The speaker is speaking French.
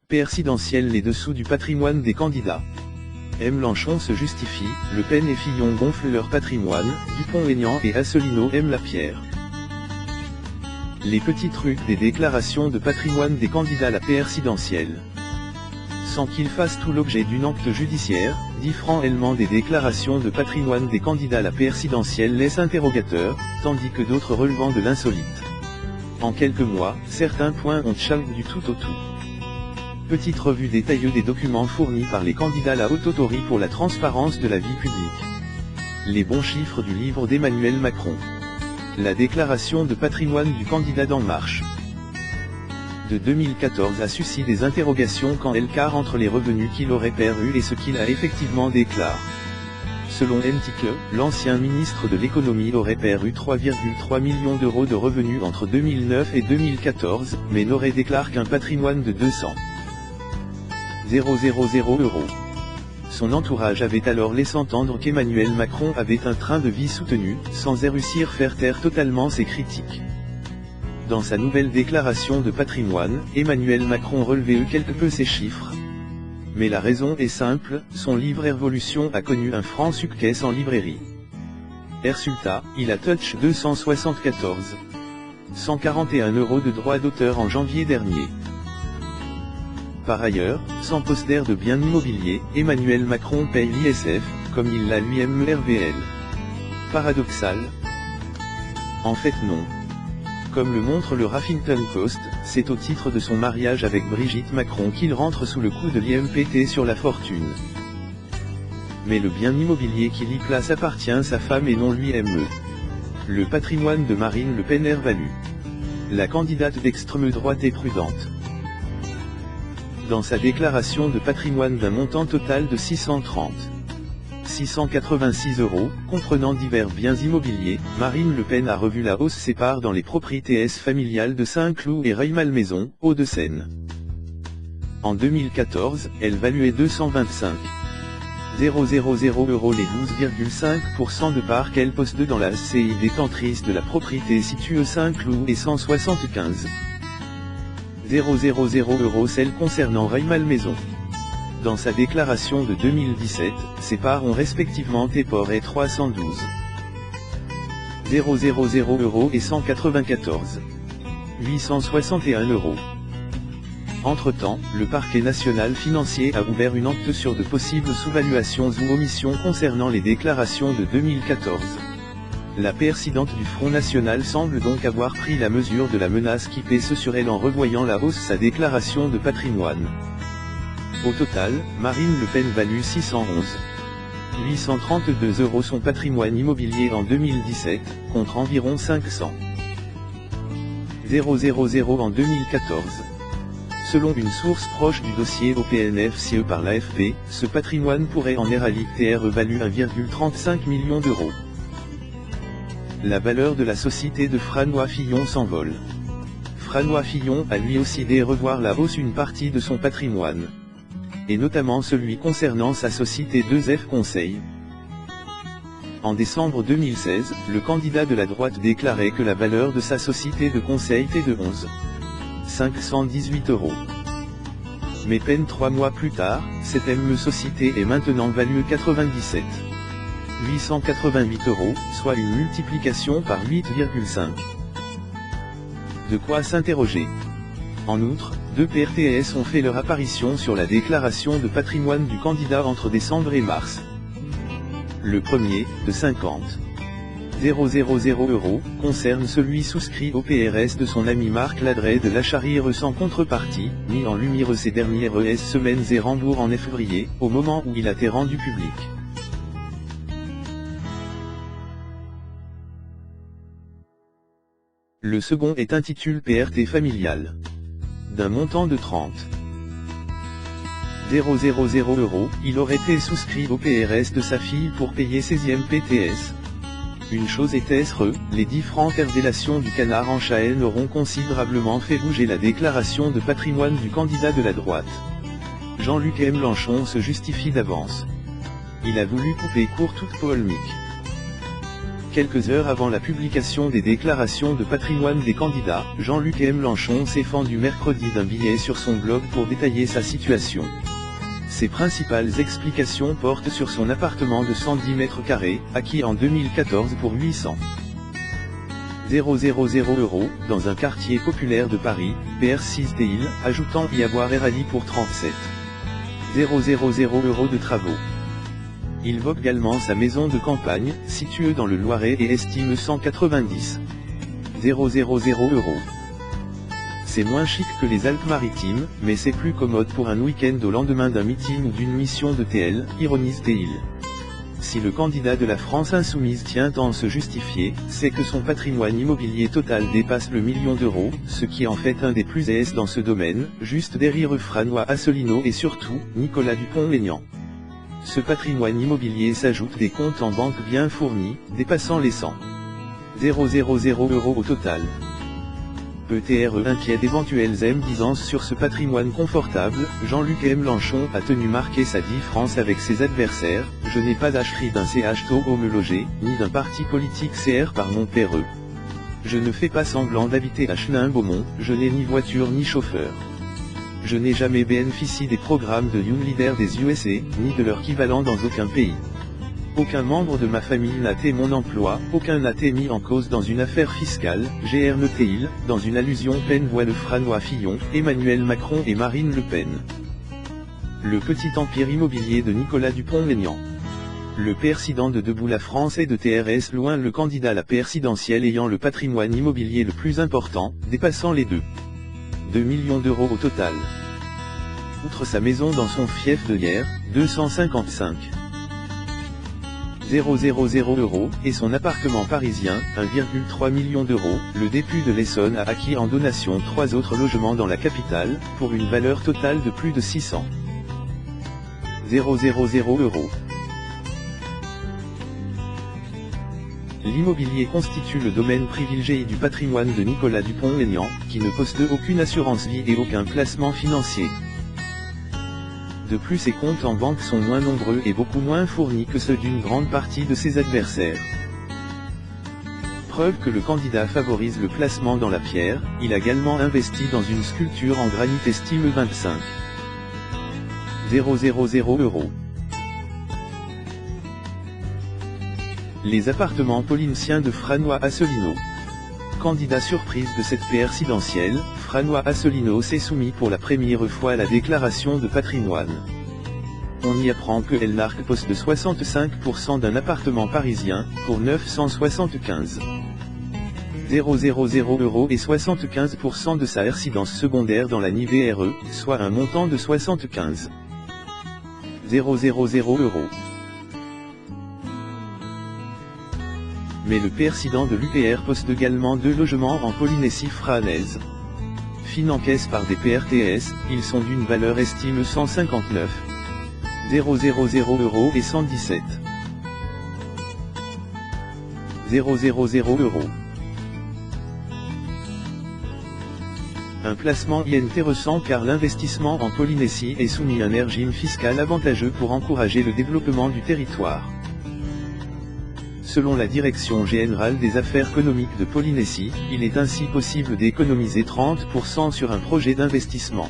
Présidentielle. Les dessous du patrimoine des candidats. Mélenchon se justifie, Le Pen et Fillon gonflent leur patrimoine, Dupont-Aignan et Asselineau aiment la pierre. Les petits trucs des déclarations de patrimoine des candidats à la présidentielle. Sans qu'ils fassent tout l'objet d'une enquête judiciaire, différemment des déclarations de patrimoine des candidats à la présidentielle laissent interrogateur, tandis que d'autres relevant de l'insolite. En quelques mois, certains points ont changé du tout au tout. Petite revue détailleuse des documents fournis par les candidats à la Haute Autorité pour la transparence de la vie publique. Les bons chiffres du livre d'Emmanuel Macron. La déclaration de patrimoine du candidat d'En Marche. De 2014 a suscité des interrogations quant à l'écart entre les revenus qu'il aurait perçus et ce qu'il a effectivement déclaré. Selon MTQ, l'ancien ministre de l'économie aurait perçu 3,3 millions d'euros de revenus entre 2009 et 2014, mais n'aurait déclaré qu'un patrimoine de 200 000 euros. Son entourage avait alors laissé entendre qu'Emmanuel Macron avait un train de vie soutenu, sans réussir à faire taire totalement ses critiques. Dans sa nouvelle déclaration de patrimoine, Emmanuel Macron relevait quelque peu ces chiffres. Mais la raison est simple, son livre Révolution a connu un franc succès en librairie. Résultat, il a touché 274 141 euros de droits d'auteur en janvier dernier. Par ailleurs, sans poster de biens immobiliers, Emmanuel Macron paye l'ISF, comme il l'a lui-même RVL. Paradoxal? En fait non. Comme le montre le Huffington Post, c'est au titre de son mariage avec Brigitte Macron qu'il rentre sous le coup de l'IMPT sur la fortune. Mais le bien immobilier qu'il y place appartient à sa femme et non lui-même. Le patrimoine de Marine Le Pen valu. La candidate d'extrême droite est prudente. Dans sa déclaration de patrimoine d'un montant total de 686 euros, comprenant divers biens immobiliers, Marine Le Pen a revu la hausse ses parts dans les propriétés familiales de Saint-Cloud et Rueil-Malmaison, Hauts-de-Seine. En 2014, elle valuait 225 000 euros les 12,5% de parts qu'elle possède dans la SCI détentrice de la propriété située à Saint-Cloud et 175 000 euros celle concernant Rueil-Malmaison. Dans sa déclaration de 2017, ses parts ont respectivement été portées 312 000 euros et 194 861 euros. Entre-temps, le parquet national financier a ouvert une enquête sur de possibles sous-valuations ou omissions concernant les déclarations de 2014. La présidente du Front National semble donc avoir pris la mesure de la menace qui pèse sur elle en revoyant la hausse sa déclaration de patrimoine. Au total, Marine Le Pen value 611 832 euros son patrimoine immobilier en 2017, contre environ 500 000 en 2014. Selon une source proche du dossier au PNFCE par l'AFP, ce patrimoine pourrait en réalité valu 1,35 million d'euros. La valeur de la société de François Fillon s'envole. François Fillon a lui aussi dû revoir la hausse une partie de son patrimoine. Et notamment celui concernant sa société 2F Conseil. En décembre 2016, le candidat de la droite déclarait que la valeur de sa société de conseil était de 11 518 euros. Mais peine 3 mois plus tard, cette même société est maintenant value 97 888 euros, soit une multiplication par 8,5. De quoi s'interroger. En outre, deux PRTS ont fait leur apparition sur la déclaration de patrimoine du candidat entre décembre et mars. Le premier, de 50 000 euros, concerne celui souscrit au PRS de son ami Marc Ladret de Lacharrière sans contrepartie, mis en lumière ces dernières semaines et rembourse en février, au moment où il a été rendu public. Le second est intitulé PRT familial. D'un montant de 30 000 euros, il aurait été souscrit au PRS de sa fille pour payer 16e PTS. Une chose est les différentes révélations du canard en Chaëne auront considérablement fait bouger la déclaration de patrimoine du candidat de la droite. Jean-Luc Mélenchon se justifie d'avance. Il a voulu couper court toute polémique. Quelques heures avant la publication des déclarations de patrimoine des candidats, Jean-Luc Mélenchon s'est fendu mercredi d'un billet sur son blog pour détailler sa situation. Ses principales explications portent sur son appartement de 110 mètres carrés, acquis en 2014 pour 800 000 €, dans un quartier populaire de Paris, PR6 des Îles, ajoutant y avoir érali pour 37 000 € de travaux. Il vogue également sa maison de campagne, située dans le Loiret et estime 190 000 €. C'est moins chic que les Alpes-Maritimes, mais c'est plus commode pour un week-end au lendemain d'un meeting ou d'une mission de TL, ironise des Îles. Si le candidat de la France Insoumise tient à se justifier, c'est que son patrimoine immobilier total dépasse le million d'euros, ce qui en fait un des plus aisés dans ce domaine, juste derrière François Asselineau et surtout, Nicolas Dupont-Aignan. Ce patrimoine immobilier s'ajoute des comptes en banque bien fournis, dépassant les 100 000 € au total. Peut-être inquiet d'éventuelles médisances sur ce patrimoine confortable, Jean-Luc Mélenchon a tenu marquer sa différence avec ses adversaires. Je n'ai pas acheté d'un CHTO au me loger, ni d'un parti politique CR par mon père. Je ne fais pas semblant d'habiter à Chenin-Beaumont, je n'ai ni voiture ni chauffeur. Je n'ai jamais bénéficié des programmes de Young Leader des USA, ni de leur équivalent dans aucun pays. Aucun membre de ma famille n'a été mon emploi, aucun n'a été mis en cause dans une affaire fiscale, GRNTIL, dans une allusion Pen voit le François Fillon, Emmanuel Macron et Marine Le Pen. Le petit empire immobilier de Nicolas Dupont-Aignan. Le président de Debout la France et de TRS loin le candidat à la présidentielle ayant le patrimoine immobilier le plus important, dépassant les 2 millions d'euros au total. Outre sa maison dans son fief de Hyères, 255 000 € et son appartement parisien, 1,3 million d'euros, le député de l'Essonne a acquis en donation 3 autres logements dans la capitale, pour une valeur totale de plus de 600 000 €. L'immobilier constitue le domaine privilégié du patrimoine de Nicolas Dupont-Aignan, qui ne possède aucune assurance vie et aucun placement financier. De plus, ses comptes en banque sont moins nombreux et beaucoup moins fournis que ceux d'une grande partie de ses adversaires. Preuve que le candidat favorise le placement dans la pierre, il a également investi dans une sculpture en granit estime 25 000 €. Les appartements paulinsiens de François Asselineau. Candidat surprise de cette présidentielle, François Asselineau s'est soumis pour la première fois à la déclaration de patrimoine. On y apprend que El Narc possède 65% d'un appartement parisien, pour 975 000 € et 75% de sa résidence secondaire dans la NIVRE, soit un montant de 75 000 €. Mais le président de l'UPR possède également 2 logements en Polynésie française. Financés par des PRTS, ils sont d'une valeur estime 159 000 € et 117 000 €. Un placement intéressant car l'investissement en Polynésie est soumis à un régime fiscal avantageux pour encourager le développement du territoire. Selon la Direction générale des affaires économiques de Polynésie, il est ainsi possible d'économiser 30% sur un projet d'investissement.